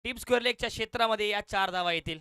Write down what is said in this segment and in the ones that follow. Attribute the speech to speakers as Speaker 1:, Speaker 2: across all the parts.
Speaker 1: Team square लेगच्या क्षेत्रामध्ये या 4 धावा येतील.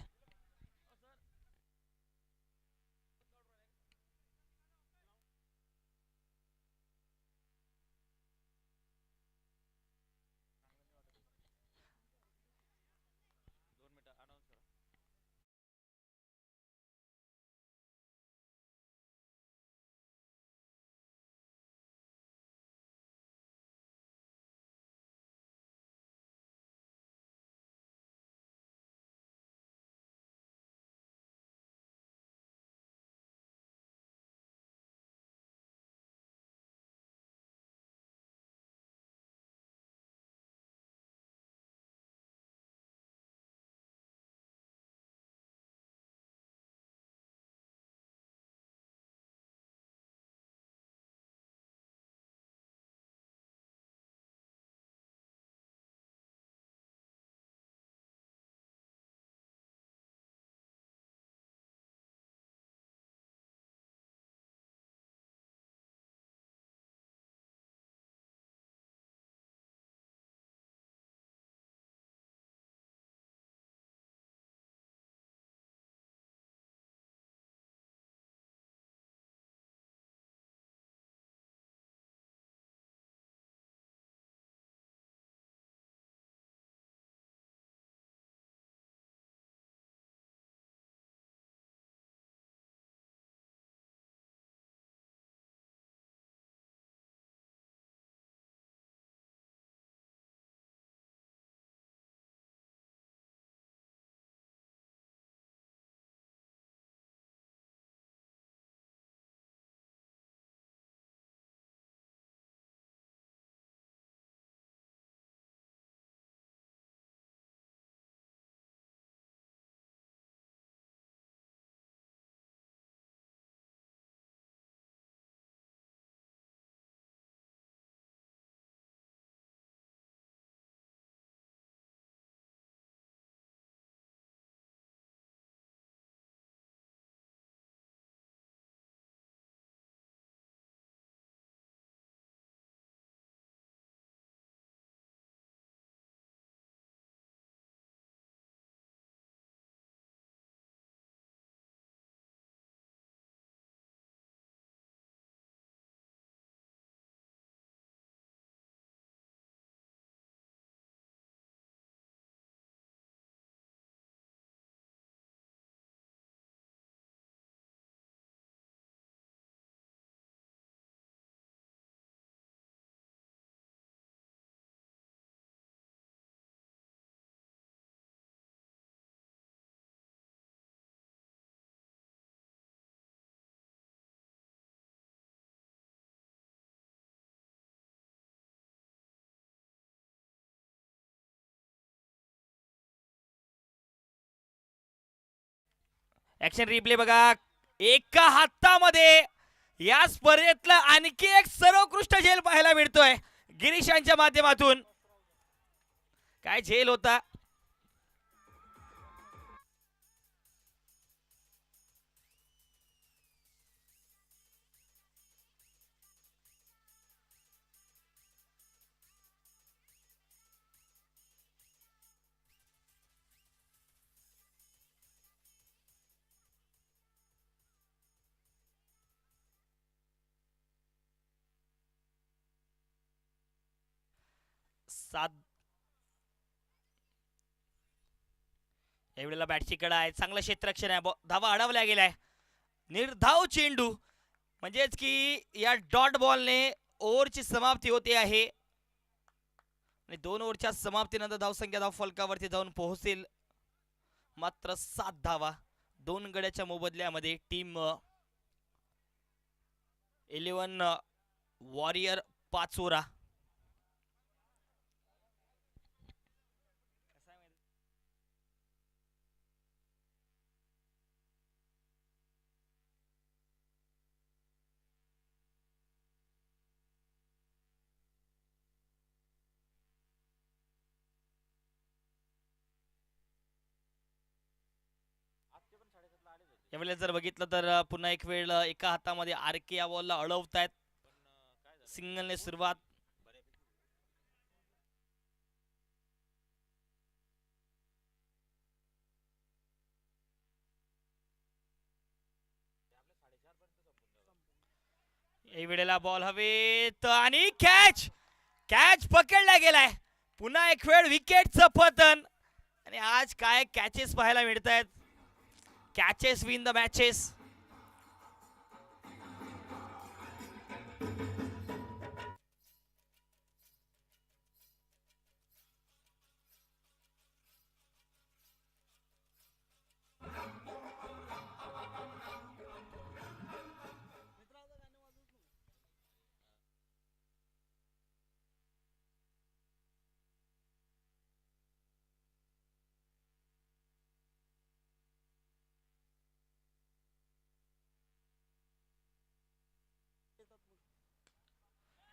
Speaker 1: ऍक्शन रिप्ले बघा. एका हातामध्ये या स्पर्धेतला आणखी एक सर्वोत्कृष्ट झेल पाहायला मिळतोय गिरीश यांच्या माध्यमातून. काय झेल होता. सात यावेळेला बॅटची कडा आहे. चांगलं क्षेत्ररक्षण आहे. धावा अडवल्या गेलाय. निर्धाव चेंडू म्हणजेच की या डॉट बॉलने ओव्हरची समाप्ती होते आहे आणि 2 ओव्हरच्या समाप्तीनंतर धावसंख्या धाव फलकावरती जाऊन पोहोचेल मात्र 7 धावा. 2 गड्याच्या मोबदल्यामध्ये टीम 11 वॉरियर पाचोरा यावेळेला जर बघितलं तर पुन्हा एक वेळ एका हातामध्ये आरके या बॉलला अडवतायत. सिंगलने सुरुवात. या वेळेला बॉल हवेत आणि कॅच कॅच पकडला गेलाय. पुन्हा एक वेळ विकेटचं पतन आणि आज काय कॅचेस पाहायला मिळत आहेत. Catches win the matches.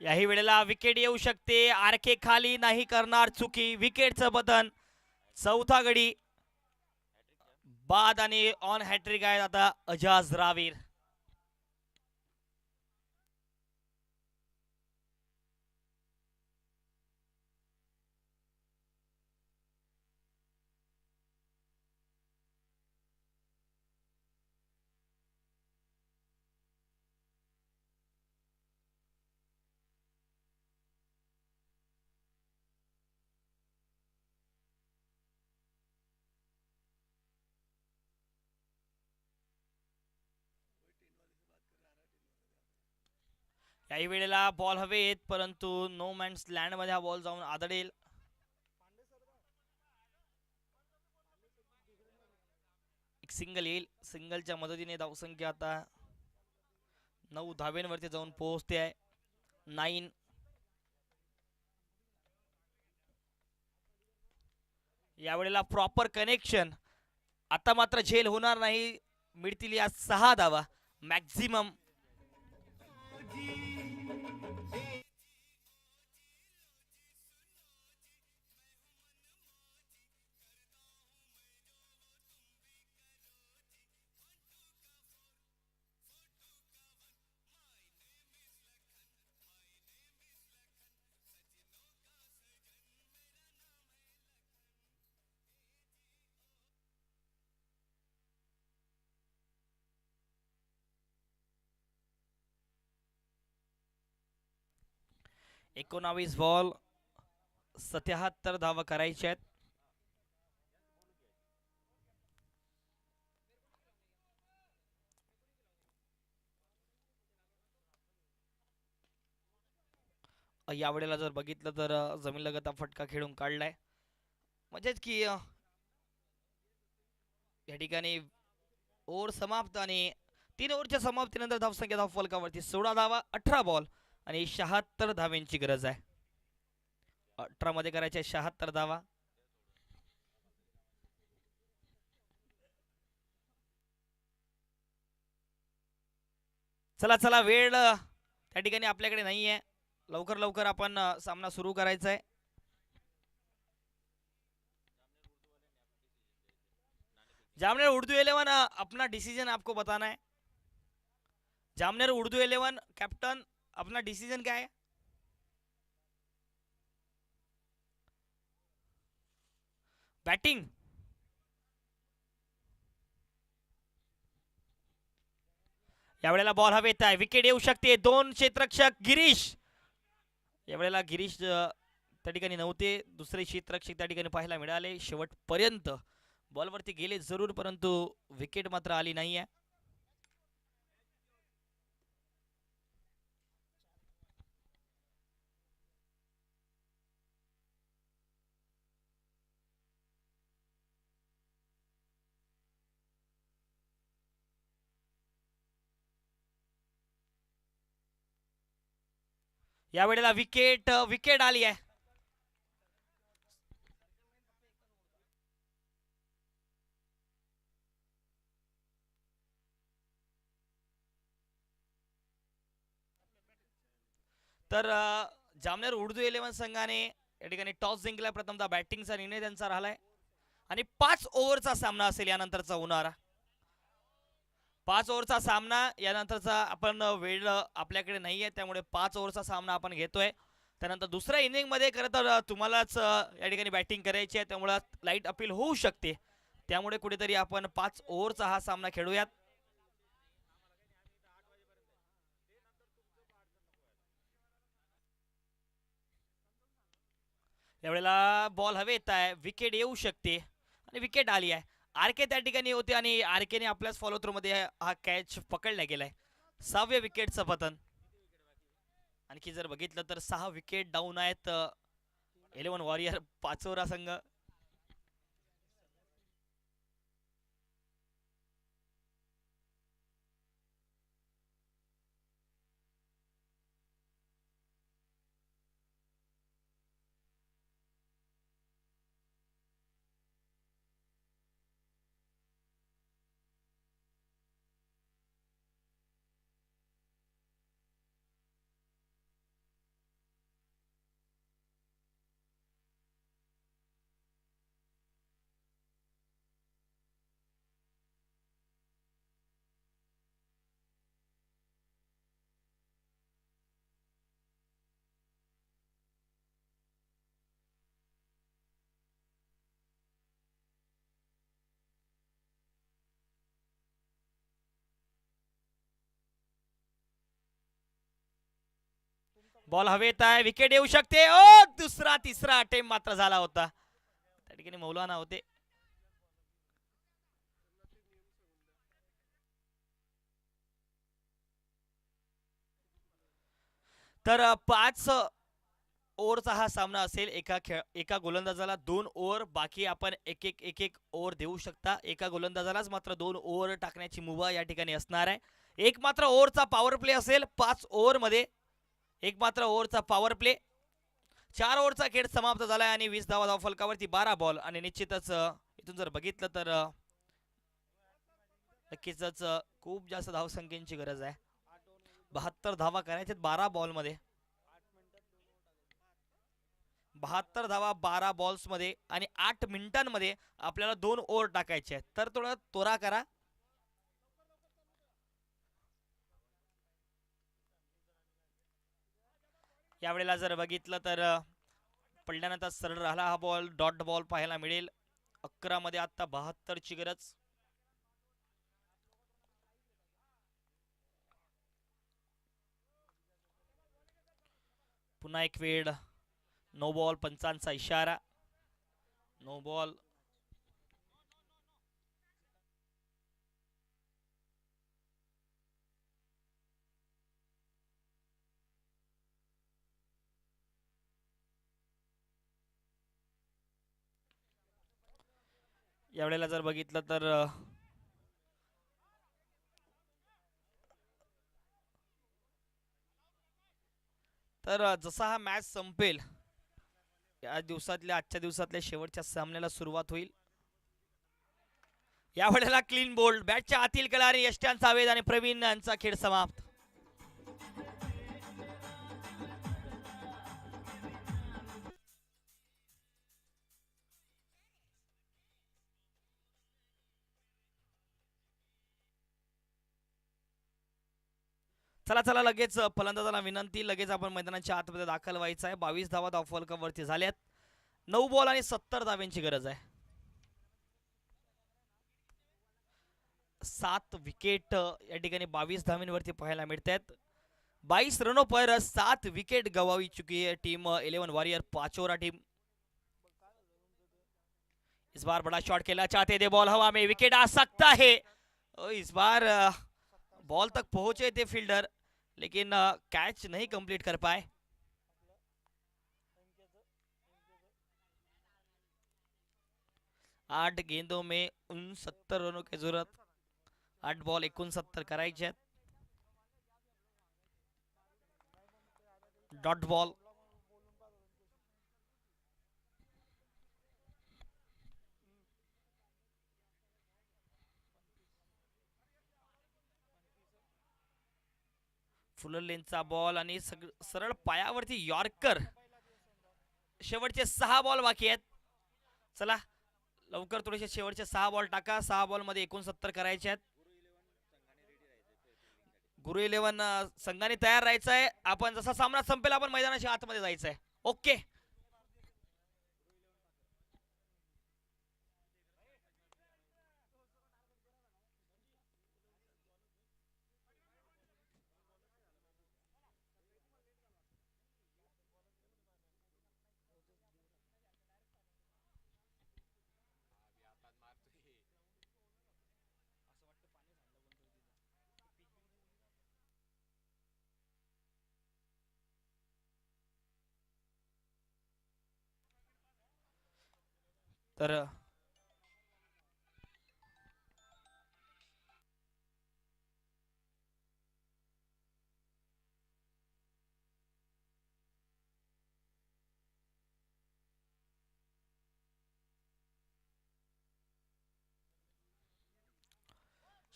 Speaker 1: याही वेळेला विकेट येऊ शकते. आरके खाली नाही करणार चुकी. विकेटचं बटन. चौथा गडी बाद आणि ऑन हॅट्रिक आहे आता अजाज रावीर. काही वेळेला बॉल हवेत परंतु नो मॅन्स लँड मध्ये हा बॉल जाऊन आदळेल. एक सिंगल येईल. सिंगलच्या मदतीने धावसंख्या आता 9 धावेंवरती जाऊन पोहोचते आहे. 9. यावेळेला प्रॉपर कनेक्शन. आता मात्र झेल होणार नाही. मिळतील या 6 धावा मॅक्झिमम. एकोणावीस बॉल 77 धावा करायच्या आहेत. यावेळेला जर बघितलं तर जमीन लगत फटका खेळून काढलाय. म्हणजेच की या ठिकाणी ओव्हर समाप्त आणि 3 ओव्हरच्या समाप्तीनंतर धावसंख्या धावफलकावरती 16 धावा 18 बॉल आणि 76 धाव्यांची गरज आहे. 18 मध्ये करायच्या 76 धावा. चला चला वेळ त्या ठिकाणी आपल्याकडे नाहीये. लवकर लवकर आपण सामना सुरू करायचा है. जामनेर उर्दू 11 अपना डिसीजन आपको बताना है. जामनेर उर्दू 11 कैप्टन अपना डिसीजन क्या है? बैटिंग. यावेळेला बॉल हवेत आहे. विकेट येऊ शकते. 2 क्षेत्ररक्षक गिरीश. यावेळेला गिरीश त्या ठिकाणी नव्हते. दुसरे क्षेत्ररक्षक त्या ठिकाणी पाहायला मिळाले. शेवटपर्यंत बॉलवरती गेले जरूर परंतु विकेट मात्र आली नाही आहे. या वेळेला विकेट आली आहे. तर जामनेर उर्दू 11 संघाने या ठिकाणी टॉस जिंकला. प्रथमतः बॅटिंगचा निर्णय त्यांचा राहिलाय आणि 5 ओव्हरचा सामना असेल यानंतरचा होणारा. 5 ओव्हरचा सामना यानंतरचा आपण वेळ आपल्याकडे नाहीये त्यामुळे 5 ओव्हरचा सामना आपण घेतोय. त्यानंतर दुसऱ्या इनिंग मध्ये खरं तर तुम्हालाच या ठिकाणी बॅटिंग करायची आहे त्यामुळे लाईट अपील होऊ शकते. त्यामुळे कुठेतरी आपण 5 ओव्हरचा हा सामना खेळूयात. यावेळेला बॉल हवे येत आहे, विकेट येऊ शकते आणि विकेट आली आहे. आरके त्या ठिकाणी होते आणि आरकेने आपल्याच फॉलो थ्रू मध्ये हा कॅच पकडला गेलाय. 6व्या विकेटचं पतन. आणखी जर बघितलं तर 6 विकेट डाऊन आहेत 11 वॉरियर पाचोरा संघ. बॉल हवेत आहे, विकेट येऊ शकते. ओ दुसरा तिसरा अटेम्प्ट मात्र झाला होता. त्या ठिकाणी मौलाना होते. तर 5 ओव्हरचा हा सामना असेल. एका गोलंदाजाला 2 ओव्हर, बाकी आपण एक एक ओव्हर देऊ शकता. एका गोलंदाजालाच मात्र 2 ओव्हर टाकण्याची मुभा या ठिकाणी असणार आहे. एक मात्र ओव्हरचा पॉवर प्ले असेल 5 ओव्हर मध्ये. एक मात्र ओव्हरचा पॉवर प्ले. 4 ओव्हरचा खेळ समाप्त झालाय आणि 20 धावा धावफलकावरती 12 बॉल आणि निश्चितच इथून जर बघितलं तर नक्कीच खूप जास्त धावसंख्येची गरज आहे. 72 धावा करायच्यात 12 बॉल मध्ये. 72 धावा 12 बॉल्स मध्ये आणि 8 मिनिटांमध्ये आपल्याला 2 ओव्हर टाकायचे आहेत. तर थोडा त्वरा करा. यावेळेला जर बघितलं तर पडल्यानंतर सरळ राहिला हा बॉल. डॉट बॉल पाहायला मिळेल. 11 मध्ये आता 72 ची गरज. पुन्हा एक वेळ नो बॉल, पंचांचा इशारा. No ball. यावेळेला जर बघितलं तर जसा हा मॅच संपेल, आजच्या दिवसातल्या शेवटच्या सामन्याला सुरुवात होईल. यावेळेला क्लीन बोल्ड, बॅटच्या आतील खेळाडू यष्ट्यांचा आवेद आणि प्रवीण यांचा खेळ समाप्त. चला चला लगेच फलंदाजाला विनंती, लगेच आपण मैदानाच्या आतमध्ये दाखल व्हायचं आहे. 22 धावा धावफलकावरती झाल्यात. 9 बॉल आणि 70 धाव्यांची गरज आहे. 7 विकेट या ठिकाणी 22 धावांवरती पाहायला मिळत आहेत. 22 रनों पर 7 विकेट गवावी चुकी है टीम 11 वॉरियर पाचोरा टीम. इस बार बड़ा शॉट खेलना चाहते थे, बॉल हवा में, विकेट आ सकता है. इस बार बॉल तक पहुंचे थे फील्डर, लेकिन कैच नहीं कंप्लीट कर पाए. आठ गेंदों में 69 रनों की जरूरत. 8 बॉल 69 करायचे आहेत. Dot ball. फुलर लेनचा बॉल आणि सरळ पायावरती यॉर्कर. शेवटचे 6 बॉल बाकी आहेत. चला लवकर थोडेसे शेवटचे 6 बॉल टाका. 6 बॉल मध्ये 69 करायचे आहेत. गुरु 11 संघाने तयार राहायचं आहे. आपण जसा सामना संपेल आपण मैदानाच्या आतमध्ये जायचं आहे. ओके. तर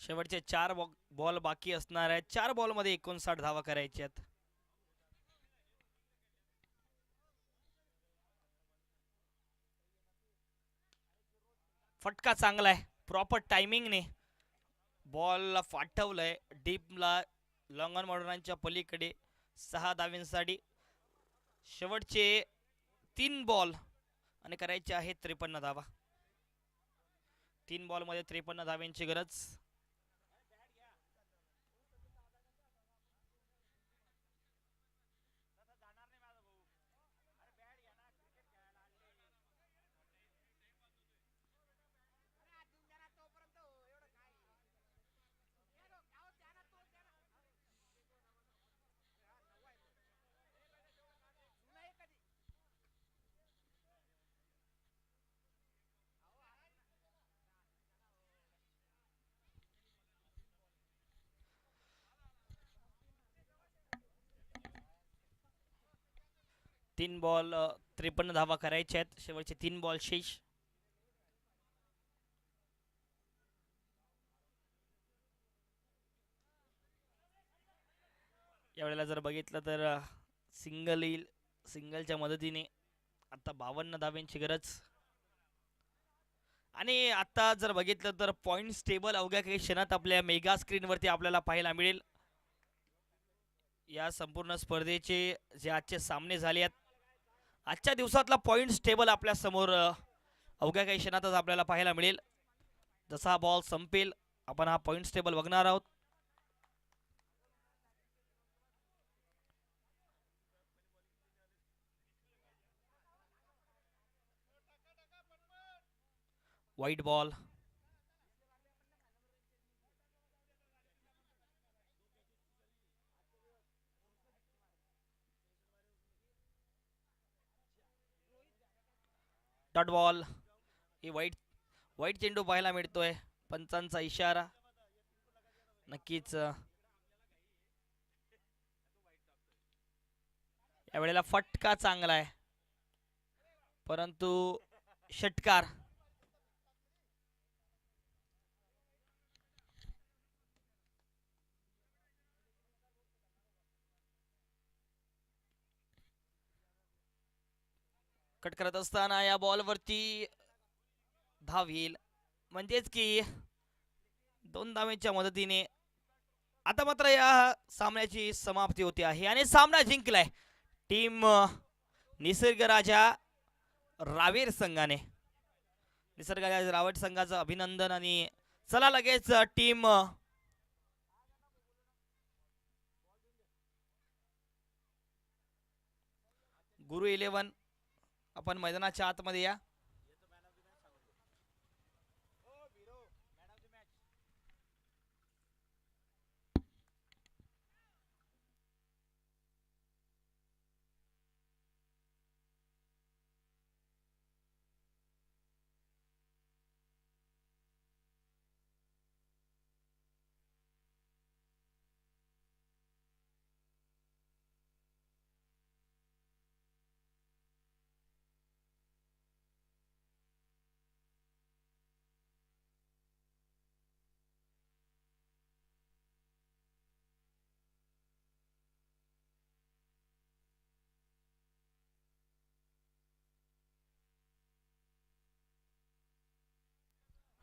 Speaker 1: शेवटचे 4 बॉल बाकी असणार आहेत. 4 बॉलमध्ये 59 धावा करायच्या आहेत. फटका चांगला आहे, प्रॉपर टायमिंगने बॉलला फाटवलंय डीपला, लॉंग ऑन मॉडर्नांच्या पलीकडे 6 धाव्यांसाठी. शेवटचे 3 बॉल आणि करायचे आहेत 53 धावा. 3 बॉलमध्ये 53 धाव्यांची गरज. तीन बॉल 53 धावा करायच्या आहेत. शेवटचे 3 बॉल शेष. यावेळेला जर बघितलं तर सिंगल येईल. सिंगलच्या मदतीने आता 52 धाव्यांची गरज. आणि आता जर बघितलं तर पॉइंट्स टेबल अवघ्या काही क्षणात आपल्या मेगा स्क्रीनवरती आपल्याला पाहायला मिळेल. या संपूर्ण स्पर्धेचे जे आजचे सामने झाले आहेत, आजच्या दिवसातला पॉइंट्स टेबल आपल्या समोर अवघ्या काही क्षणातच आपल्याला पाहायला मिळेल. जसा हा बॉल संपेल आपण हा पॉइंट्स टेबल बघणार आहोत. White ball. Dot ball. ही व्हाईट चेंडू पाहायला मिळतोय. पंचांचा इशारा. नक्कीच यावेळेला फटका चांगला आहे, परंतु षटकार. कट करत असताना या बॉलवरती धाव येईल, म्हणजेच की 2 धावेच्या मदतीने आता मात्र या सामन्याची समाप्ती होती आहे आणि सामना जिंकलाय टीम निसर्ग राजा रावेर संघाने. निसर्ग राजा रावेर संघाचं अभिनंदन. आणि चला लगेच टीम गुरु 11 आपण मैदानाच्या आतमध्ये या.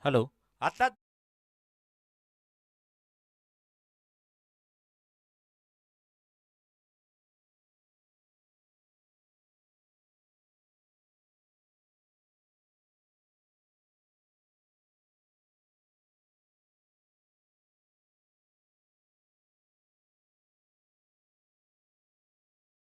Speaker 2: हॅलो. आता